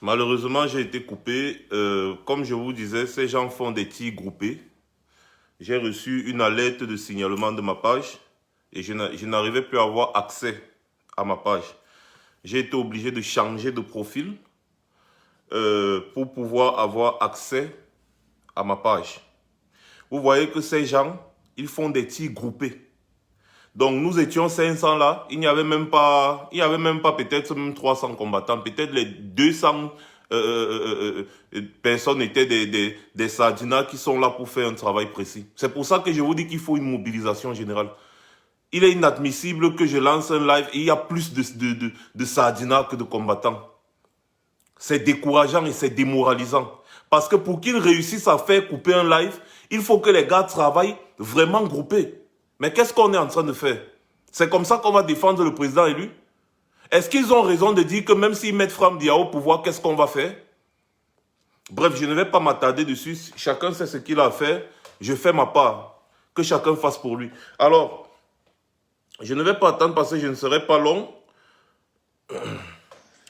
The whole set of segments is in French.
Malheureusement, j'ai été coupé. Comme je vous disais, ces gens font des tirs groupés. J'ai reçu une alerte de signalement de ma page et je n'arrivais plus à avoir accès à ma page. J'ai été obligé de changer de profil pour pouvoir avoir accès à ma page. Vous voyez que ces gens, ils font des tirs groupés. Donc nous étions 500 là, il n'y avait même pas peut-être même 300 combattants, peut-être les 200 personnes étaient des sardinas qui sont là pour faire un travail précis. C'est pour ça que je vous dis qu'il faut une mobilisation générale. Il est inadmissible que je lance un live et il y a plus de sardinas que de combattants. C'est décourageant et c'est démoralisant. Parce que pour qu'ils réussissent à faire couper un live, il faut que les gars travaillent vraiment groupés. Mais qu'est-ce qu'on est en train de faire? C'est comme ça qu'on va défendre le président élu? Est-ce qu'ils ont raison de dire que même s'ils mettent Fram Dia au pouvoir, qu'est-ce qu'on va faire? Bref, je ne vais pas m'attarder dessus. Chacun sait ce qu'il a à faire. Je fais ma part. Que chacun fasse pour lui. Alors, je ne vais pas attendre parce que je ne serai pas long.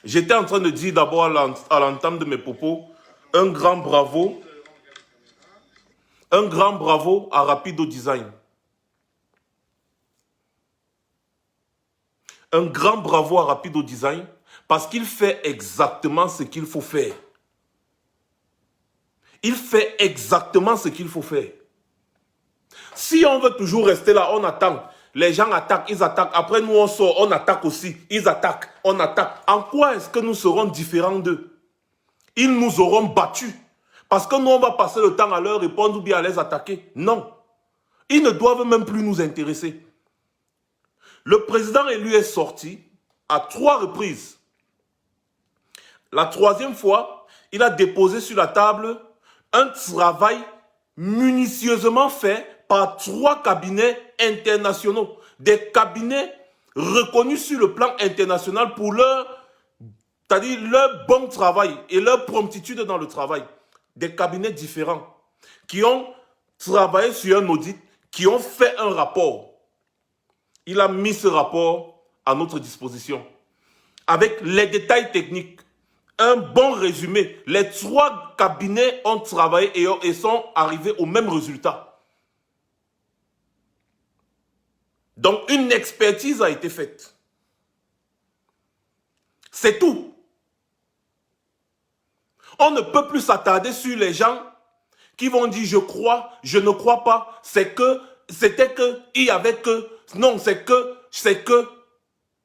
J'étais en train de dire d'abord à l'entame de mes propos, un grand bravo à Rapido Design. Un grand bravo à Rapido Design parce qu'il fait exactement ce qu'il faut faire. Il fait exactement ce qu'il faut faire. Si on veut toujours rester là, on attend. Les gens attaquent, ils attaquent. Après, nous, on sort, on attaque aussi. Ils attaquent, on attaque. En quoi est-ce que nous serons différents d'eux? Ils nous auront battus. Parce que nous, on va passer le temps à leur répondre ou bien à les attaquer. Non. Ils ne doivent même plus nous intéresser. Le président élu est sorti à 3 reprises. La 3e fois, il a déposé sur la table un travail minutieusement fait par 3 cabinets internationaux. Des cabinets reconnus sur le plan international pour leur bon travail et leur promptitude dans le travail. Des cabinets différents qui ont travaillé sur un audit, qui ont fait un rapport. Il a mis ce rapport à notre disposition avec les détails techniques. Un bon résumé. Les 3 cabinets ont travaillé et sont arrivés au même résultat. Donc, une expertise a été faite. C'est tout. On ne peut plus s'attarder sur les gens qui vont dire je crois, je ne crois pas. C'est que, c'était que, il y avait que, non, c'est que,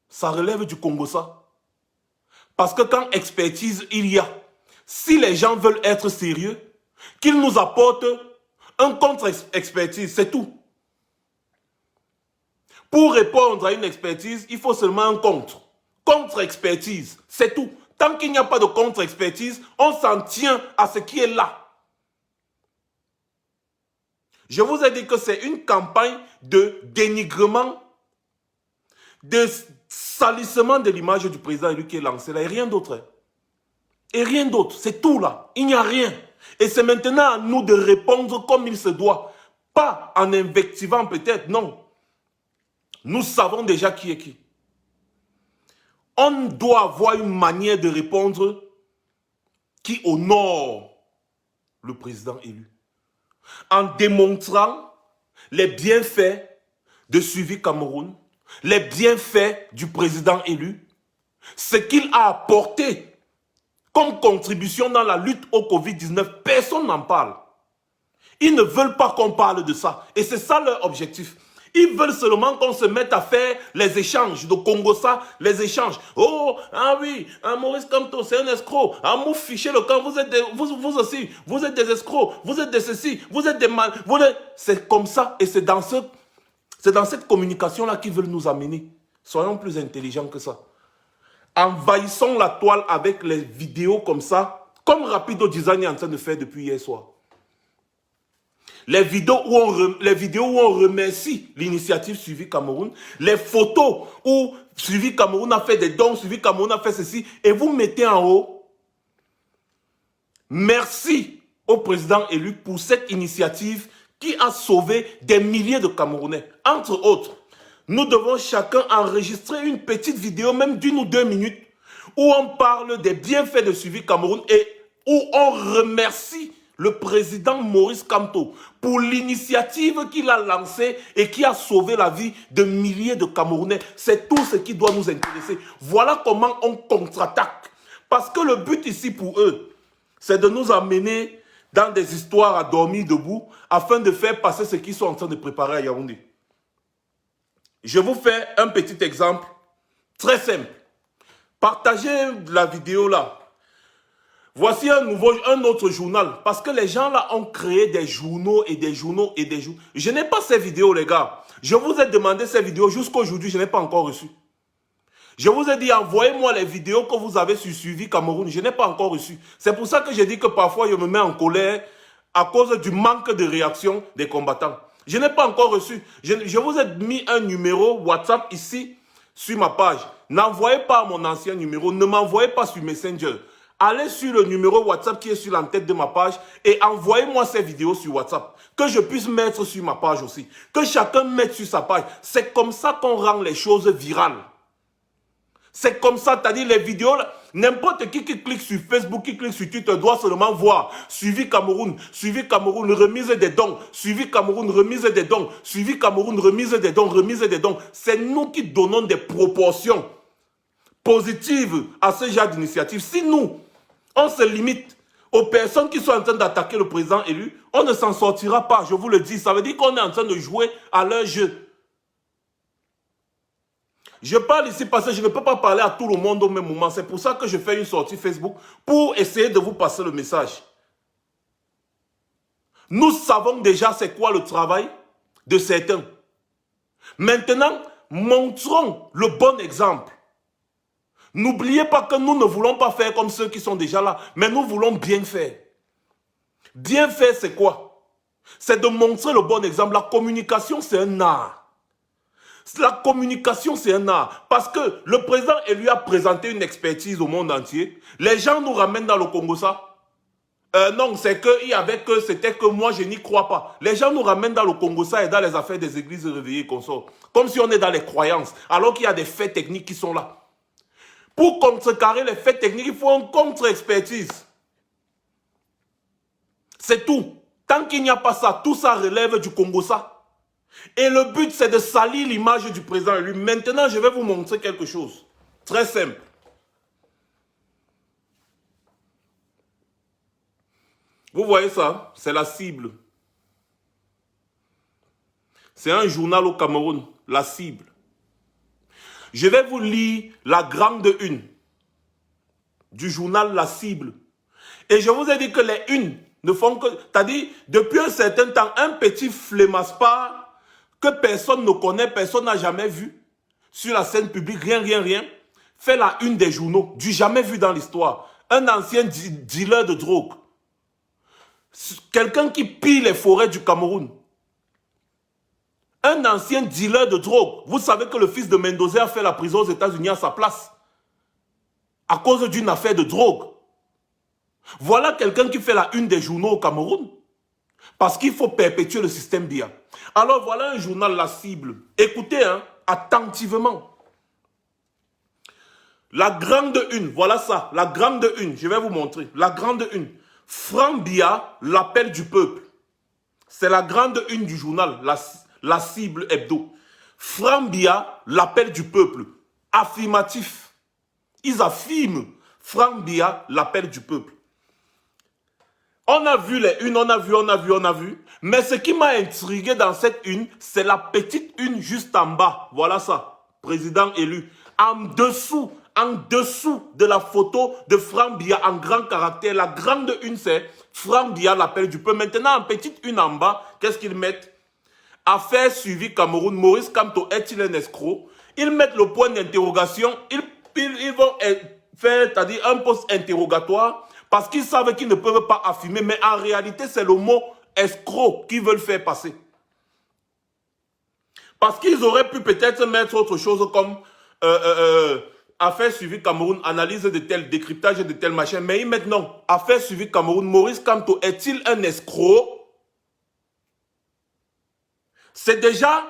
ça relève du Congo ça. Parce que quand expertise il y a, si les gens veulent être sérieux, qu'ils nous apportent un contre-expertise, c'est tout. Pour répondre à une expertise, il faut seulement un contre. Contre-expertise, c'est tout. Tant qu'il n'y a pas de contre-expertise, on s'en tient à ce qui est là. Je vous ai dit que c'est une campagne de dénigrement, de salissement de l'image du président élu qui est lancée là, et rien d'autre. Et rien d'autre, c'est tout là, il n'y a rien. Et c'est maintenant à nous de répondre comme il se doit. Pas en invectivant peut-être, non. Nous savons déjà qui est qui. On doit avoir une manière de répondre qui honore le président élu. En démontrant les bienfaits de Suivi Cameroun, les bienfaits du président élu, ce qu'il a apporté comme contribution dans la lutte au Covid-19, personne n'en parle. Ils ne veulent pas qu'on parle de ça. Et c'est ça leur objectif. Ils veulent seulement qu'on se mette à faire les échanges de Congo-ça, les échanges. Oh, ah oui, Maurice Kamto, c'est un escroc. Ah, vous fichez le camp, vous aussi, vous êtes des escrocs, vous êtes des ceci, vous êtes des mal. C'est comme ça et c'est dans cette communication-là qu'ils veulent nous amener. Soyons plus intelligents que ça. Envahissons la toile avec les vidéos comme ça, comme Rapido Design est en train de faire depuis hier soir. Les vidéos où on remercie l'initiative Suivi Cameroun, les photos où Suivi Cameroun a fait des dons, Suivi Cameroun a fait ceci, et vous mettez en haut, merci au président élu pour cette initiative qui a sauvé des milliers de Camerounais. Entre autres, nous devons chacun enregistrer une petite vidéo, même d'1 ou 2 minutes, où on parle des bienfaits de Suivi Cameroun et où on remercie le président Maurice Kamto pour l'initiative qu'il a lancée et qui a sauvé la vie de milliers de Camerounais. C'est tout ce qui doit nous intéresser. Voilà comment on contre-attaque. Parce que le but ici pour eux, c'est de nous amener dans des histoires à dormir debout afin de faire passer ce qu'ils sont en train de préparer à Yaoundé. Je vous fais un petit exemple très simple. Partagez la vidéo là. Voici un autre journal. Parce que les gens là ont créé des journaux et des journaux et des journaux. Je n'ai pas ces vidéos les gars. Je vous ai demandé ces vidéos jusqu'à aujourd'hui, je n'ai pas encore reçu. Je vous ai dit, envoyez-moi les vidéos que vous avez sur Suivi Cameroun. Je n'ai pas encore reçu. C'est pour ça que j'ai dit que parfois je me mets en colère à cause du manque de réaction des combattants. Je n'ai pas encore reçu. Je vous ai mis un numéro WhatsApp ici sur ma page. N'envoyez pas mon ancien numéro. Ne m'envoyez pas sur Messenger. Allez sur le numéro WhatsApp qui est sur l'entête de ma page et envoyez-moi ces vidéos sur WhatsApp. Que je puisse mettre sur ma page aussi. Que chacun mette sur sa page. C'est comme ça qu'on rend les choses virales. C'est comme ça, c'est-à-dire les vidéos, n'importe qui clique sur Facebook, qui clique sur Twitter, doit seulement voir Suivi Cameroun, remise des dons, Suivi Cameroun, remise des dons, Suivi Cameroun, remise des dons, remise des dons. C'est nous qui donnons des proportions positives à ce genre d'initiative. Si nous, on se limite aux personnes qui sont en train d'attaquer le président élu, on ne s'en sortira pas, je vous le dis. Ça veut dire qu'on est en train de jouer à leur jeu. Je parle ici parce que je ne peux pas parler à tout le monde au même moment. C'est pour ça que je fais une sortie Facebook pour essayer de vous passer le message. Nous savons déjà c'est quoi le travail de certains. Maintenant, montrons le bon exemple. N'oubliez pas que nous ne voulons pas faire comme ceux qui sont déjà là, mais nous voulons bien faire. Bien faire, c'est quoi? C'est de montrer le bon exemple. La communication, c'est un art. La communication, c'est un art. Parce que le président lui a présenté une expertise au monde entier. Les gens nous ramènent dans le Congo ça. Non, c'est que c'était que moi, je n'y crois pas. Les gens nous ramènent dans le Congo ça et dans les affaires des églises réveillées qu'on sort. Comme si on est dans les croyances. Alors qu'il y a des faits techniques qui sont là. Pour contrecarrer les faits techniques, il faut une contre-expertise. C'est tout. Tant qu'il n'y a pas ça, tout ça relève du Congo ça. Et le but, c'est de salir l'image du président élu. Maintenant, je vais vous montrer quelque chose. Très simple. Vous voyez ça? C'est la cible. C'est un journal au Cameroun. La cible. Je vais vous lire la grande une du journal La Cible. Et je vous ai dit que les unes ne font que... C'est-à-dire, depuis un certain temps, un petit flémaspard que personne ne connaît, personne n'a jamais vu sur la scène publique, rien, fait la une des journaux, du jamais vu dans l'histoire. Un ancien dealer de drogue. Quelqu'un qui pille les forêts du Cameroun. Un ancien dealer de drogue. Vous savez que le fils de Mendoza a fait la prison aux États-Unis à sa place. À cause d'une affaire de drogue. Voilà quelqu'un qui fait la une des journaux au Cameroun. Parce qu'il faut perpétuer le système BIA. Alors voilà un journal, La Cible. Écoutez attentivement. La grande une, voilà ça. La grande une, je vais vous montrer. La grande une. Franck Biya, l'appel du peuple. C'est la grande une du journal, la Cible hebdo. Franck Biya, l'appel du peuple. Affirmatif. Ils affirment. Franck Biya, l'appel du peuple. On a vu les unes, on a vu. Mais ce qui m'a intrigué dans cette une, c'est la petite une juste en bas. Voilà ça. Président élu. En dessous de la photo de Franck Biya en grand caractère. La grande une, c'est Franck Biya, l'appel du peuple. Maintenant, en petite une en bas, qu'est-ce qu'ils mettent? Affaire suivie Cameroun. Maurice Kamto est-il un escroc? Ils mettent le point d'interrogation. Ils vont faire, c'est-à-dire un post interrogatoire. Parce qu'ils savent qu'ils ne peuvent pas affirmer. Mais en réalité, c'est le mot escroc qu'ils veulent faire passer. Parce qu'ils auraient pu peut-être mettre autre chose comme affaire suivie Cameroun, analyse de tel, décryptage de tel machin. Mais ils mettent non. Affaire suivie Cameroun, Maurice Kamto est-il un escroc? C'est déjà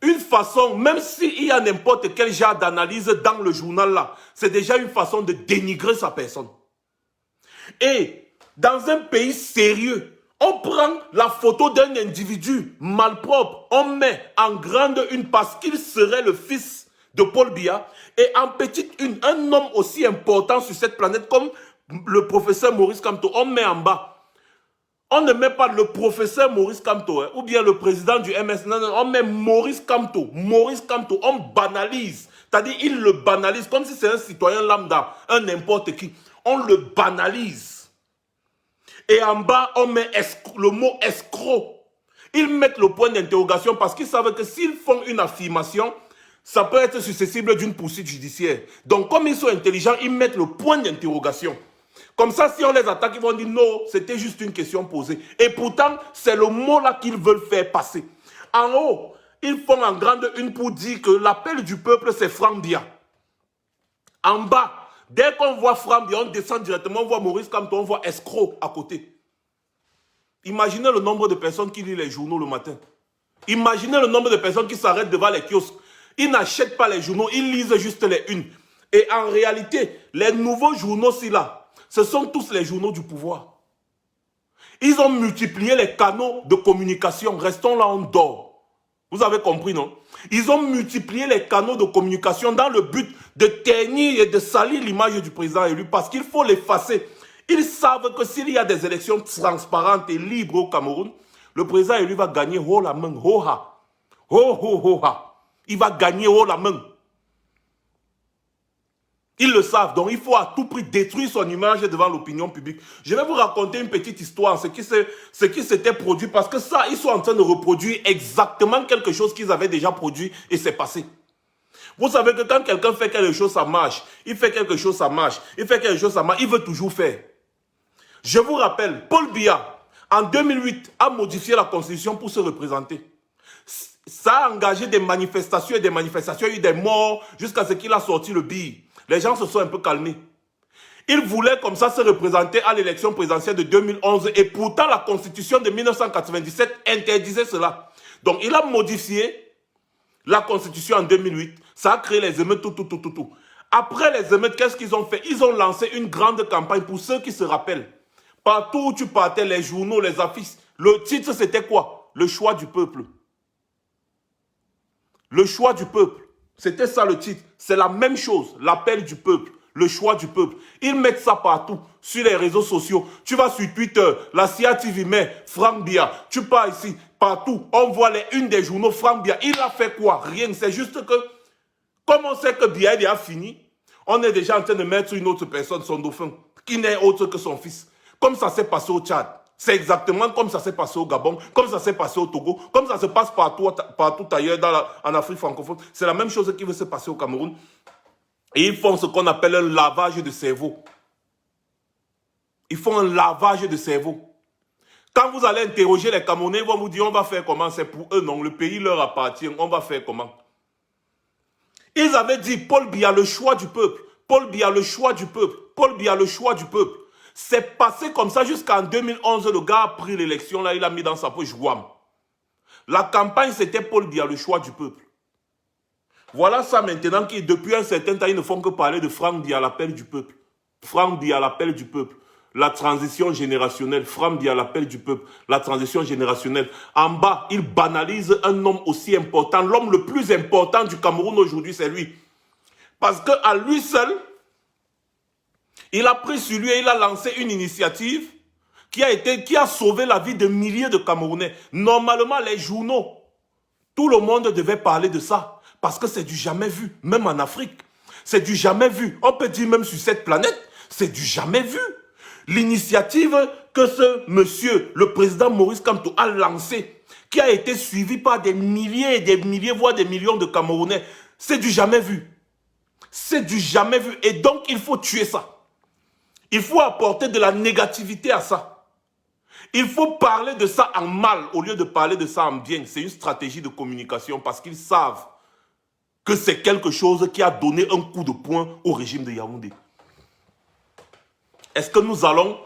une façon, même s'il y a n'importe quel genre d'analyse dans le journal là, c'est déjà une façon de dénigrer sa personne. Et dans un pays sérieux, on prend la photo d'un individu malpropre, on met en grande une parce qu'il serait le fils de Paul Biya, et en petite une, un homme aussi important sur cette planète comme le professeur Maurice Kamto, on met en bas. On ne met pas le professeur Maurice Kamto, ou bien le président du MS, non, non, on met Maurice Kamto, on banalise. C'est-à-dire, il le banalise comme si c'est un citoyen lambda, un n'importe qui. On le banalise. Et en bas, on met le mot escroc. Ils mettent le point d'interrogation parce qu'ils savent que s'ils font une affirmation, ça peut être susceptible d'une poursuite judiciaire. Donc, comme ils sont intelligents, ils mettent le point d'interrogation. Comme ça, si on les attaque, ils vont dire non, c'était juste une question posée. Et pourtant, c'est le mot-là qu'ils veulent faire passer. En haut, ils font en grande une pour dire que l'appel du peuple, c'est Franck Biya. En bas, dès qu'on voit Franck Biya, on descend directement, on voit Maurice Kamto, on voit escroc à côté. Imaginez le nombre de personnes qui lisent les journaux le matin. Imaginez le nombre de personnes qui s'arrêtent devant les kiosques. Ils n'achètent pas les journaux, ils lisent juste les unes. Et en réalité, les nouveaux journaux-ci là, ce sont tous les journaux du pouvoir. Ils ont multiplié les canaux de communication. Restons là, on dort. Vous avez compris, non? Ils ont multiplié les canaux de communication dans le but de ternir et de salir l'image du président élu parce qu'il faut l'effacer. Ils savent que s'il y a des élections transparentes et libres au Cameroun, le président élu va gagner haut la main, haut ha. Ho, ho, ho, ha. Il va gagner haut la main. Ils le savent, donc il faut à tout prix détruire son image devant l'opinion publique. Je vais vous raconter une petite histoire, ce qui s'était produit, parce que ça, ils sont en train de reproduire exactement quelque chose qu'ils avaient déjà produit et c'est passé. Vous savez que quand quelqu'un fait quelque chose, ça marche. Il fait quelque chose, ça marche. Il fait quelque chose, ça marche. Il veut toujours faire. Je vous rappelle, Paul Biya, en 2008, a modifié la Constitution pour se représenter. Ça a engagé des manifestations et des manifestations. Il y a eu des morts jusqu'à ce qu'il a sorti le billet. Les gens se sont un peu calmés. Il voulait comme ça se représenter à l'élection présidentielle de 2011 et pourtant la constitution de 1997 interdisait cela. Donc il a modifié la constitution en 2008. Ça a créé les émeutes, tout. Après les émeutes, qu'est-ce qu'ils ont fait? Ils ont lancé une grande campagne pour ceux qui se rappellent. Partout où tu partais, les journaux, les affiches, le titre c'était quoi? Le choix du peuple. Le choix du peuple. C'était ça le titre. C'est la même chose. L'appel du peuple. Le choix du peuple. Ils mettent ça partout. Sur les réseaux sociaux. Tu vas sur Twitter. La CIA TV met Franck Biya. Tu pars ici. Partout. On voit les unes des journaux. Franck Biya. Il a fait quoi? Rien. C'est juste que, comme on sait que Biya a fini, on est déjà en train de mettre une autre personne, son dauphin, qui n'est autre que son fils. Comme ça s'est passé au Tchad. C'est exactement comme ça s'est passé au Gabon, comme ça s'est passé au Togo, comme ça se passe partout ailleurs en Afrique francophone. C'est la même chose qui veut se passer au Cameroun. Et ils font ce qu'on appelle un lavage de cerveau. Ils font un lavage de cerveau. Quand vous allez interroger les Camerounais, ils vont vous dire on va faire comment? C'est pour eux, non. Le pays leur appartient, on va faire comment? Ils avaient dit Paul Biya, le choix du peuple. Paul Biya, le choix du peuple. Paul Biya, le choix du peuple. C'est passé comme ça jusqu'en 2011. Le gars a pris l'élection, là, il a mis dans sa poche Wam. La campagne, c'était Paul Biya, le choix du peuple. Voilà ça maintenant qui, depuis un certain temps, ils ne font que parler de Franck Biya, l'appel du peuple. Franck Biya, l'appel du peuple. La transition générationnelle. Franck Biya, l'appel du peuple. La transition générationnelle. En bas, ils banalisent un homme aussi important. L'homme le plus important du Cameroun aujourd'hui, c'est lui. Parce qu'à lui seul, il a pris sur lui et il a lancé une initiative qui a sauvé la vie de milliers de Camerounais. Normalement, les journaux, tout le monde devait parler de ça. Parce que c'est du jamais vu, même en Afrique. C'est du jamais vu. On peut dire même sur cette planète, c'est du jamais vu. L'initiative que ce monsieur, le président Maurice Kamto, a lancée, qui a été suivie par des milliers et des milliers, voire des millions de Camerounais, c'est du jamais vu. C'est du jamais vu. Et donc, il faut tuer ça. Il faut apporter de la négativité à ça. Il faut parler de ça en mal au lieu de parler de ça en bien. C'est une stratégie de communication parce qu'ils savent que c'est quelque chose qui a donné un coup de poing au régime de Yaoundé. Est-ce que nous allons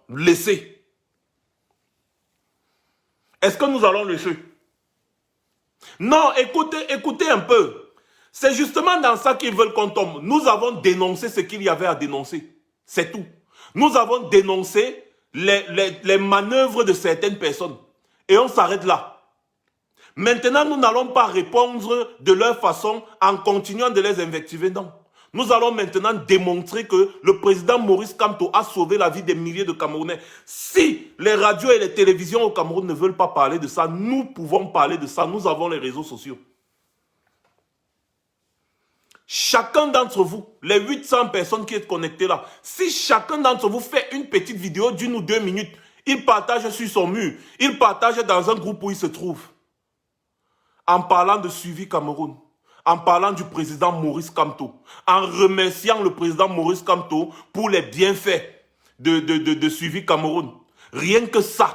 laisser? Est-ce que nous allons laisser? Non, écoutez un peu. C'est justement dans ça qu'ils veulent qu'on tombe. Nous avons dénoncé ce qu'il y avait à dénoncer. C'est tout. Nous avons dénoncé les manœuvres de certaines personnes. Et on s'arrête là. Maintenant, nous n'allons pas répondre de leur façon en continuant de les invectiver, non. Nous allons maintenant démontrer que le président Maurice Kamto a sauvé la vie des milliers de Camerounais. Si les radios et les télévisions au Cameroun ne veulent pas parler de ça, nous pouvons parler de ça. Nous avons les réseaux sociaux. Chacun d'entre vous, les 800 personnes qui êtes connectées là, si chacun d'entre vous fait une petite vidéo d'1 ou 2 minutes, il partage sur son mur, il partage dans un groupe où il se trouve, en parlant de Suivi Cameroun, en parlant du président Maurice Kamto, en remerciant le président Maurice Kamto pour les bienfaits de Suivi Cameroun. Rien que ça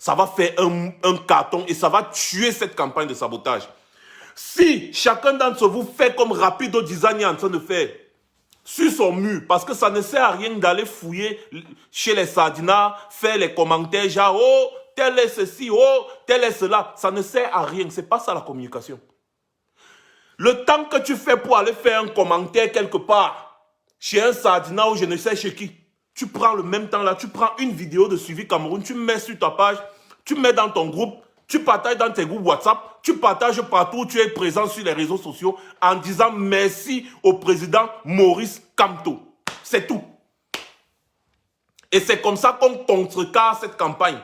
va faire un carton et ça va tuer cette campagne de sabotage. Si chacun d'entre vous fait comme Rapido Design est en train de faire sur son mur, parce que ça ne sert à rien d'aller fouiller chez les Sardinats, faire les commentaires genre « Oh, tel est ceci, oh, tel est cela », ça ne sert à rien, c'est pas ça la communication. Le temps que tu fais pour aller faire un commentaire quelque part, chez un Sardinat ou je ne sais chez qui, tu prends le même temps là, tu prends une vidéo de Suivi Cameroun, tu mets sur ta page, tu mets dans ton groupe, tu partages dans tes groupes WhatsApp, tu partages partout où tu es présent sur les réseaux sociaux en disant merci au président Maurice Kamto. C'est tout. Et c'est comme ça qu'on contrecarre cette campagne.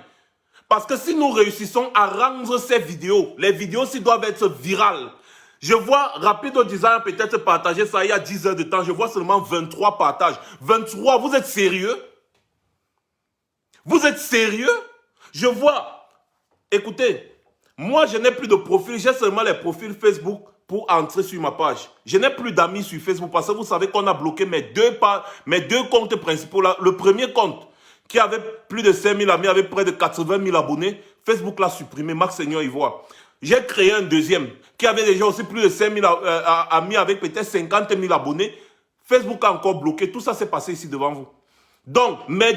Parce que si nous réussissons à rendre ces vidéos, les vidéos aussi doivent être virales. Je vois Rapido Design peut-être partager ça il y a 10 heures de temps. Je vois seulement 23 partages. 23, vous êtes sérieux? Vous êtes sérieux? Je vois... Écoutez, moi je n'ai plus de profil, j'ai seulement les profils Facebook pour entrer sur ma page. Je n'ai plus d'amis sur Facebook parce que vous savez qu'on a bloqué mes deux comptes principaux. Là. Le premier compte qui avait plus de 5000 amis, avec près de 80 000 abonnés, Facebook l'a supprimé, Max Seigneur Ivoire. J'ai créé un deuxième qui avait déjà aussi plus de 5000 amis avec peut-être 50 000 abonnés. Facebook a encore bloqué, tout ça s'est passé ici devant vous. Donc, mes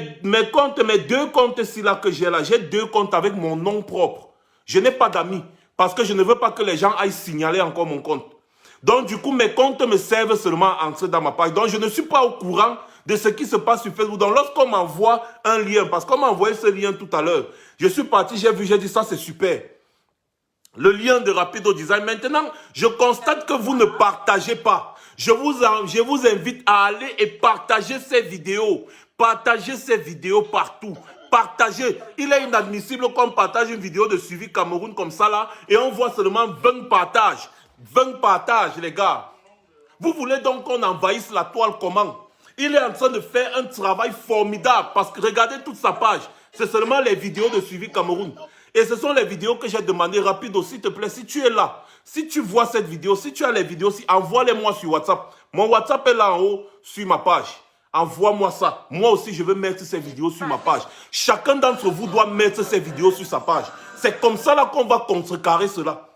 deux comptes ici là que j'ai là, j'ai 2 comptes avec mon nom propre. Je n'ai pas d'amis parce que je ne veux pas que les gens aillent signaler encore mon compte. Donc, du coup, mes comptes me servent seulement à entrer dans ma page. Donc, je ne suis pas au courant de ce qui se passe sur Facebook. Donc, lorsqu'on m'envoie un lien, parce qu'on m'a envoyé ce lien tout à l'heure, je suis parti, j'ai vu, j'ai dit ça, c'est super. Le lien de Rapido Design. Maintenant, je constate que vous ne partagez pas. Je vous invite à aller et partager ces vidéos. Partagez ces vidéos partout. Partagez. Il est inadmissible qu'on partage une vidéo de Suivi Cameroun comme ça là et on voit seulement 20 partages. 20 partages, les gars. Vous voulez donc qu'on envahisse la toile comment? Il est en train de faire un travail formidable parce que regardez toute sa page. C'est seulement les vidéos de Suivi Cameroun. Et ce sont les vidéos que j'ai demandé Rapido, s'il te plaît, si tu es là, si tu vois cette vidéo, si tu as les vidéos, envoie-les-moi sur WhatsApp. Mon WhatsApp est là en haut sur ma page. Envoie-moi ça. Moi aussi, je veux mettre ces vidéos sur ma page. Chacun d'entre vous doit mettre ces vidéos sur sa page. C'est comme ça là qu'on va contrecarrer cela.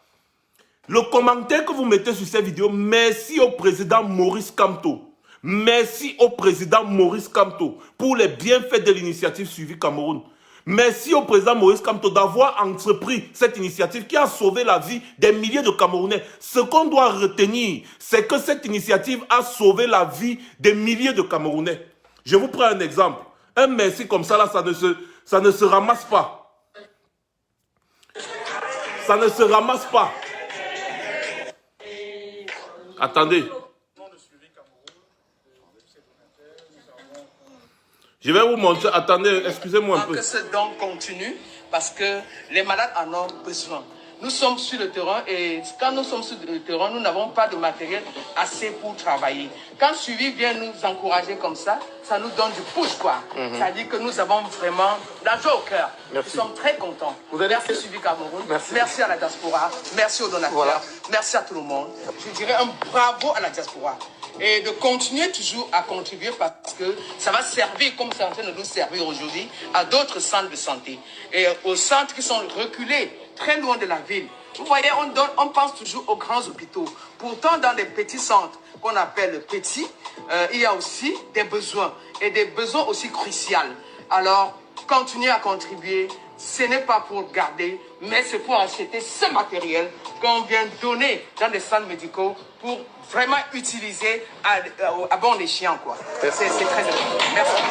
Le commentaire que vous mettez sur ces vidéos, merci au président Maurice Kamto. Merci au président Maurice Kamto pour les bienfaits de l'initiative Suivi Cameroun. Merci au président Maurice Kamto d'avoir entrepris cette initiative qui a sauvé la vie des milliers de Camerounais. Ce qu'on doit retenir, c'est que cette initiative a sauvé la vie des milliers de Camerounais. Je vous prends un exemple. Un merci comme ça, là, ça ne se ramasse pas. Ça ne se ramasse pas. Attendez. Je vais vous montrer. Attendez, excusez-moi un peu. Que ce don continue parce que les malades en ont besoin. Nous sommes sur le terrain et quand nous sommes sur le terrain, nous n'avons pas de matériel assez pour travailler. Quand Suivi vient nous encourager comme ça nous donne du push, quoi. C'est-à-dire que nous avons vraiment la joie au cœur. Merci. Nous sommes très contents. Merci Suivi Cameroun. Merci à la diaspora. Merci aux donateurs. Voilà. Merci à tout le monde. Je dirais un bravo à la diaspora. Et de continuer toujours à contribuer parce que ça va servir, comme c'est en train de nous servir aujourd'hui, à d'autres centres de santé. Et aux centres qui sont reculés, très loin de la ville. Vous voyez, on pense toujours aux grands hôpitaux. Pourtant, dans les petits centres qu'on appelle petits, il y a aussi des besoins. Et des besoins aussi cruciaux. Alors, continuez à contribuer. Ce n'est pas pour garder mais c'est pour acheter ce matériel qu'on vient donner dans des centres médicaux pour vraiment utiliser à bon escient, quoi. C'est très important. Merci.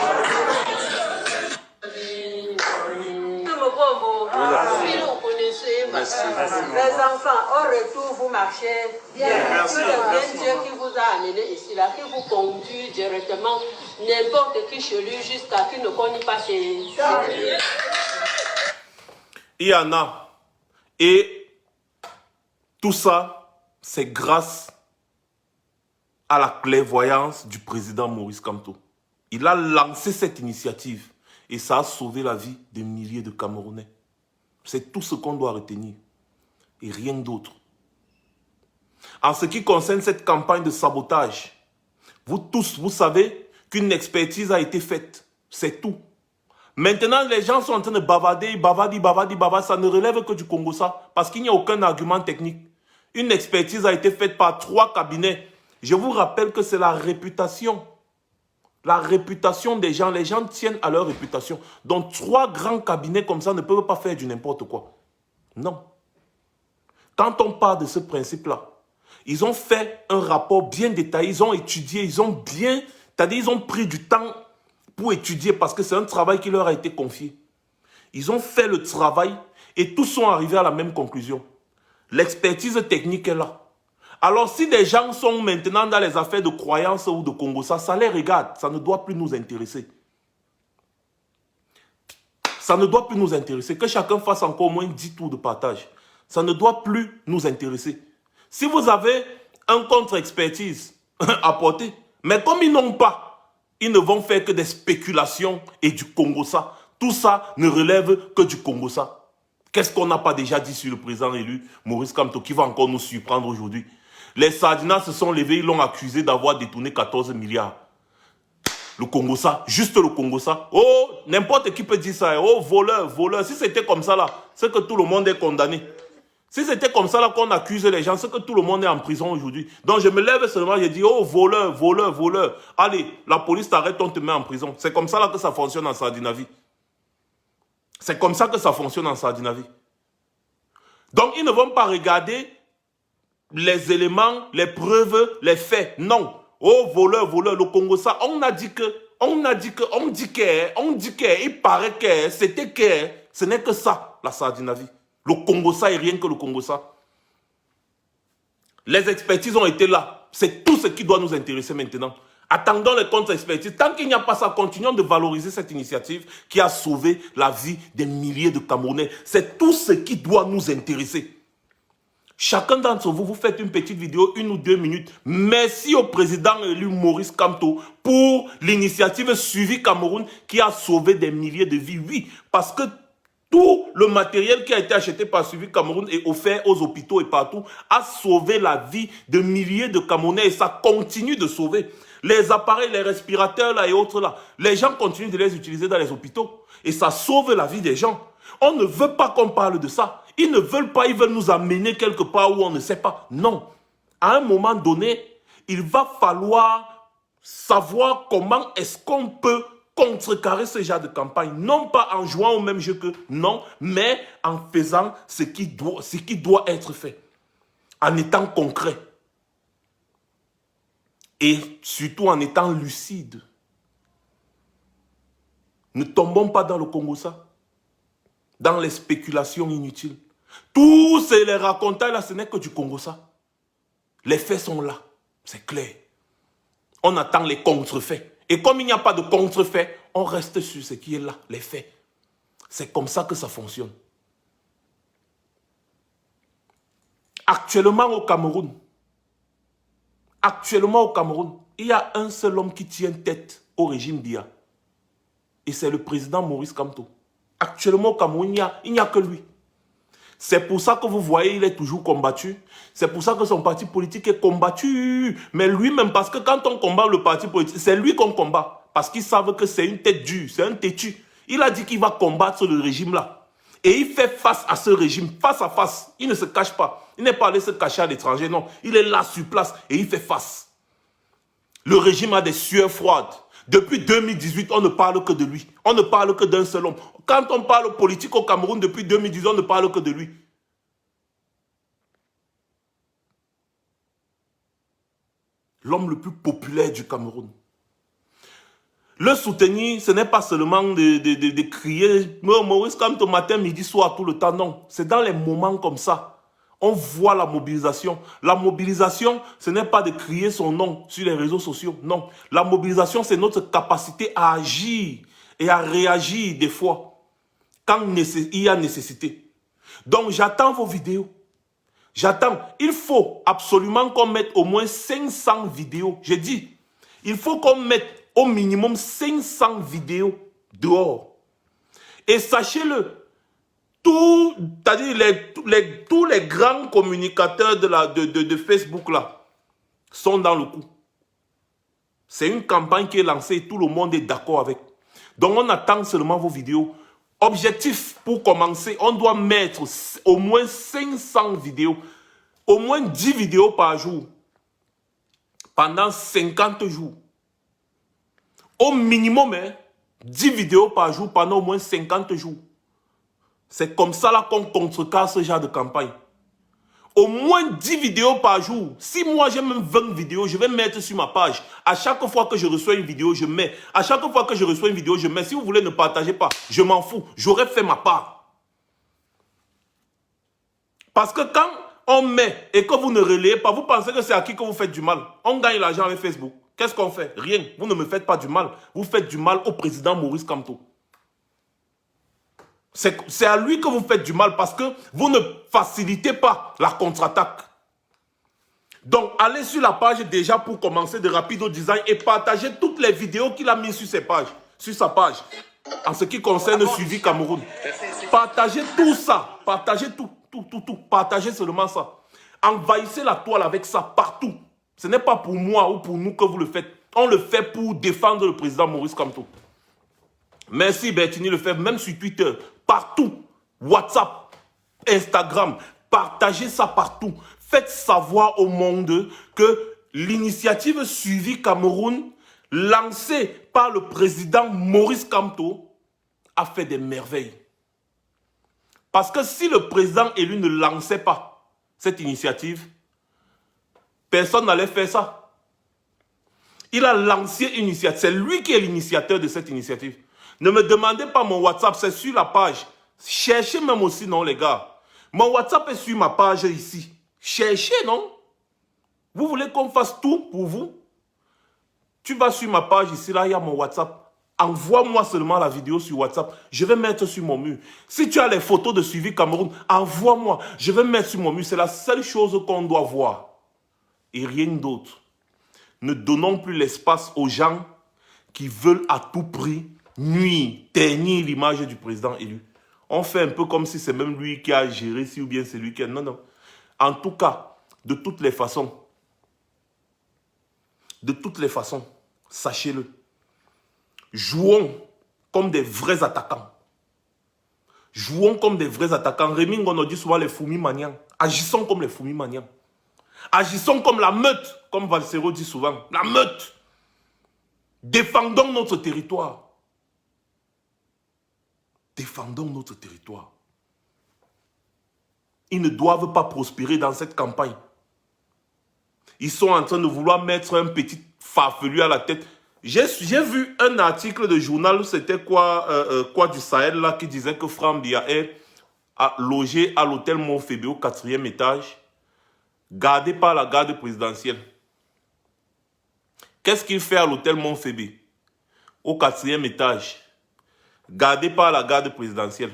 Les enfants, au retour, vous marchez bien. C'est bien Dieu qui vous a amené ici, là, qui vous conduit directement n'importe qui chez lui jusqu'à qui ne connaît pas chez Il y en a. Et tout ça, c'est grâce à la clairvoyance du président Maurice Kamto. Il a lancé cette initiative et ça a sauvé la vie de milliers de Camerounais. C'est tout ce qu'on doit retenir et rien d'autre. En ce qui concerne cette campagne de sabotage, vous tous, vous savez qu'une expertise a été faite. C'est tout. Maintenant, les gens sont en train de bavarder, bavardent. Ça ne relève que du Congo, ça. Parce qu'il n'y a aucun argument technique. Une expertise a été faite par 3 cabinets. Je vous rappelle que c'est la réputation. La réputation des gens. Les gens tiennent à leur réputation. Donc, 3 grands cabinets comme ça ne peuvent pas faire du n'importe quoi. Non. Quand on parle de ce principe-là, ils ont fait un rapport bien détaillé. Ils ont étudié, ils ont bien... C'est-à-dire, ils ont pris du temps pour étudier parce que c'est un travail qui leur a été confié. Ils ont fait le travail et tous sont arrivés à la même conclusion. L'expertise technique est là. Alors, si des gens sont maintenant dans les affaires de croyance ou de Congo, ça les regarde. Ça ne doit plus nous intéresser. Ça ne doit plus nous intéresser. Que chacun fasse encore au moins 10 tours de partage. Ça ne doit plus nous intéresser. Si vous avez un contre-expertise apporté, mais comme ils n'ont pas, ils ne vont faire que des spéculations et du Congo ça. Tout ça ne relève que du Congo ça. Qu'est-ce qu'on n'a pas déjà dit sur le président élu Maurice Kamto qui va encore nous surprendre aujourd'hui? Les Sardinas se sont levés, ils l'ont accusé d'avoir détourné 14 milliards. Le Congo ça, juste le Congo ça. Oh, n'importe qui peut dire ça. Oh, voleur, voleur. Si c'était comme ça là, c'est que tout le monde est condamné. Si c'était comme ça là qu'on accuse les gens, c'est que tout le monde est en prison aujourd'hui. Donc je me lève seulement, je dis, oh, voleur, voleur, voleur. Allez, la police t'arrête, on te met en prison. C'est comme ça là que ça fonctionne en Sardinavie. C'est comme ça que ça fonctionne en Sardinavie. Donc ils ne vont pas regarder les éléments, les preuves, les faits. Non. Oh, voleur, voleur, le Congo ça, on dit que, il paraît que, c'était que, ce n'est que ça, la Sardinavie. Le Congo ça et rien que le Congo ça. Les expertises ont été là. C'est tout ce qui doit nous intéresser maintenant. Attendons les contre-expertises. Tant qu'il n'y a pas ça, continuons de valoriser cette initiative qui a sauvé la vie des milliers de Camerounais. C'est tout ce qui doit nous intéresser. Chacun d'entre vous, vous faites une petite vidéo, 1 ou 2 minutes. Merci au président élu Maurice Kamto pour l'initiative Suivi Cameroun qui a sauvé des milliers de vies. Oui, parce que tout le matériel qui a été acheté par Suivi Cameroun et offert aux hôpitaux et partout a sauvé la vie de milliers de Camerounais et ça continue de sauver. Les appareils, les respirateurs là et autres là, les gens continuent de les utiliser dans les hôpitaux et ça sauve la vie des gens. On ne veut pas qu'on parle de ça. Ils ne veulent pas, ils veulent nous amener quelque part où on ne sait pas. Non. À un moment donné, il va falloir savoir comment est-ce qu'on peut contrecarrer ce genre de campagne. Non pas en jouant au même jeu que non, mais en faisant ce qui doit être fait. En étant concret. Et surtout en étant lucide. Ne tombons pas dans le Congo ça. Dans les spéculations inutiles. Tous ces les racontages là, ce n'est que du Congo ça. Les faits sont là. C'est clair. On attend les contrefaits. Et comme il n'y a pas de contrefait, on reste sur ce qui est là, les faits. C'est comme ça que ça fonctionne. Actuellement au Cameroun, il y a un seul homme qui tient tête au régime Biya. Et c'est le président Maurice Kamto. Actuellement au Cameroun, il n'y a que lui. C'est pour ça que vous voyez, il est toujours combattu. C'est pour ça que son parti politique est combattu. Mais lui-même, parce que quand on combat le parti politique, c'est lui qu'on combat. Parce qu'ils savent que c'est une tête dure, c'est un têtu. Il a dit qu'il va combattre le régime-là. Et il fait face à ce régime, face à face. Il ne se cache pas. Il n'est pas allé se cacher à l'étranger, non. Il est là sur place et il fait face. Le régime a des sueurs froides. Depuis 2018, on ne parle que de lui. On ne parle que d'un seul homme. Quand on parle politique au Cameroun depuis 2010, on ne parle que de lui. L'homme le plus populaire du Cameroun. Le soutenir, ce n'est pas seulement de crier Maurice Kamto matin, midi, soir, tout le temps. Non, c'est dans les moments comme ça. On voit la mobilisation. La mobilisation, ce n'est pas de crier son nom sur les réseaux sociaux. Non, la mobilisation, c'est notre capacité à agir et à réagir des fois quand il y a nécessité. Donc, j'attends vos vidéos. J'attends. Il faut absolument qu'on mette au moins 500 vidéos. J'ai dit, il faut qu'on mette au minimum 500 vidéos dehors. Et sachez-le, tous les grands communicateurs de Facebook là sont dans le coup. C'est une campagne qui est lancée et tout le monde est d'accord avec. Donc on attend seulement vos vidéos. Objectif pour commencer, on doit mettre au moins 500 vidéos, au moins 10 vidéos par jour, pendant 50 jours. Au minimum, 10 vidéos par jour pendant au moins 50 jours. C'est comme ça là qu'on contrecarre ce genre de campagne. Au moins 10 vidéos par jour. Si moi j'ai même 20 vidéos, je vais mettre sur ma page. À chaque fois que je reçois une vidéo, je mets. À chaque fois que je reçois une vidéo, je mets. Si vous voulez ne partagez pas, je m'en fous. J'aurais fait ma part. Parce que quand on met et que vous ne relayez pas, vous pensez que c'est à qui que vous faites du mal. On gagne l'argent avec Facebook. Qu'est-ce qu'on fait? Rien. Vous ne me faites pas du mal. Vous faites du mal au président Maurice Kamto. C'est à lui que vous faites du mal parce que vous ne facilitez pas la contre-attaque. Donc, allez sur la page déjà pour commencer de Rapido Design et partagez toutes les vidéos qu'il a mises sur sa page. En ce qui concerne le suivi Cameroun. Partagez tout ça. Partagez tout. Partagez seulement ça. Envahissez la toile avec ça partout. Ce n'est pas pour moi ou pour nous que vous le faites. On le fait pour défendre le président Maurice Kamto. Merci Bertini le fait, même sur Twitter, partout, WhatsApp, Instagram, partagez ça partout. Faites savoir au monde que l'initiative Suivi Cameroun, lancée par le président Maurice Kamto, a fait des merveilles. Parce que si le président élu ne lançait pas cette initiative, personne n'allait faire ça. Il a lancé une initiative, c'est lui qui est l'initiateur de cette initiative. Ne me demandez pas mon WhatsApp, c'est sur la page. Cherchez même aussi, non, les gars. Mon WhatsApp est sur ma page ici. Cherchez, non? Vous voulez qu'on fasse tout pour vous? Tu vas sur ma page ici, là, il y a mon WhatsApp. Envoie-moi seulement la vidéo sur WhatsApp. Je vais mettre sur mon mur. Si tu as les photos de Suivi Cameroun, envoie-moi. Je vais mettre sur mon mur. C'est la seule chose qu'on doit voir. Et rien d'autre. Ne donnons plus l'espace aux gens qui veulent à tout prix nuire, ternir l'image du président élu. On fait un peu comme si c'est même lui qui a géré, si ou bien c'est lui qui a... Non, non. En tout cas, de toutes les façons, sachez-le, jouons comme des vrais attaquants. Jouons comme des vrais attaquants. Rémi Ngono dit souvent les fourmis maniants. Agissons comme les fourmis maniants. Agissons comme la meute, comme Valsero dit souvent. La meute. Défendons notre territoire. Défendons notre territoire. Ils ne doivent pas prospérer dans cette campagne. Ils sont en train de vouloir mettre un petit farfelu à la tête. J'ai vu un article de journal, c'était quoi du Sahel, là, qui disait que Franck Biaé a logé à l'hôtel Montphébé au 4e étage, gardé par la garde présidentielle. Qu'est-ce qu'il fait à l'hôtel Montphébé au 4e étage, gardé par la garde présidentielle?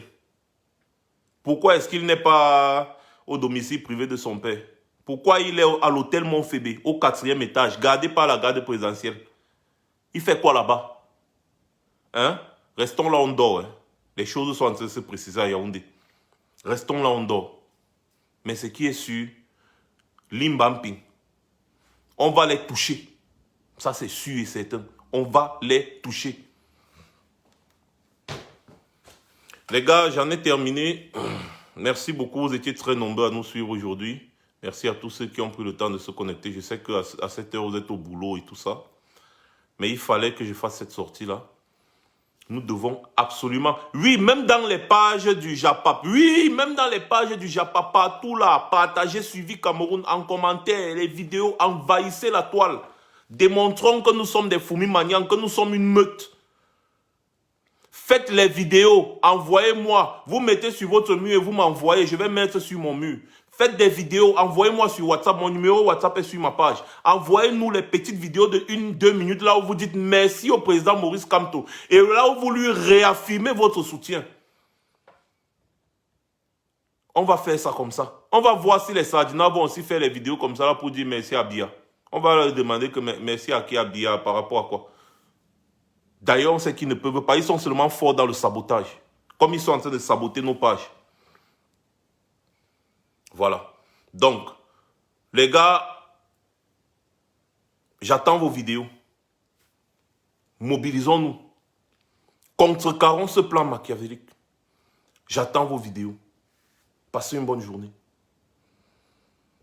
Pourquoi est-ce qu'il n'est pas au domicile privé de son père? Pourquoi il est à l'hôtel Montphébé, au 4e étage, gardé par la garde présidentielle? Il fait quoi là-bas? Hein? Restons là, on dort. Hein? Les choses sont en train de se préciser à Yaoundé. Restons là, on dort. Mais ce qui est sûr, Limbamping, on va les toucher. Ça, c'est sûr et certain. On va les toucher. Les gars, j'en ai terminé. Merci beaucoup. Vous étiez très nombreux à nous suivre aujourd'hui. Merci à tous ceux qui ont pris le temps de se connecter. Je sais qu'à cette heure, vous êtes au boulot et tout ça. Mais il fallait que je fasse cette sortie-là. Nous devons absolument... Oui, même dans les pages du JAPAP. Oui, même dans les pages du JAPAP. Partout là, partagez Suivi Cameroun en commentaire. Les vidéos, envahissez la toile. Démontrons que nous sommes des fourmis maniants, que nous sommes une meute. Faites les vidéos, envoyez-moi. Vous mettez sur votre mur et vous m'envoyez. Je vais mettre sur mon mur. Faites des vidéos, envoyez-moi sur WhatsApp. Mon numéro WhatsApp est sur ma page. Envoyez-nous les petites vidéos de 1-2 minutes là où vous dites merci au président Maurice Kamto. Et là où vous lui réaffirmez votre soutien. On va faire ça comme ça. On va voir si les Sardinats vont aussi faire les vidéos comme ça là pour dire merci à Biya. On va leur demander que merci à qui, à Biya, par rapport à quoi. D'ailleurs, on sait qu'ils ne peuvent pas. Ils sont seulement forts dans le sabotage. Comme ils sont en train de saboter nos pages. Voilà. Donc, les gars, j'attends vos vidéos. Mobilisons-nous. Contrecarrons ce plan machiavélique. J'attends vos vidéos. Passez une bonne journée.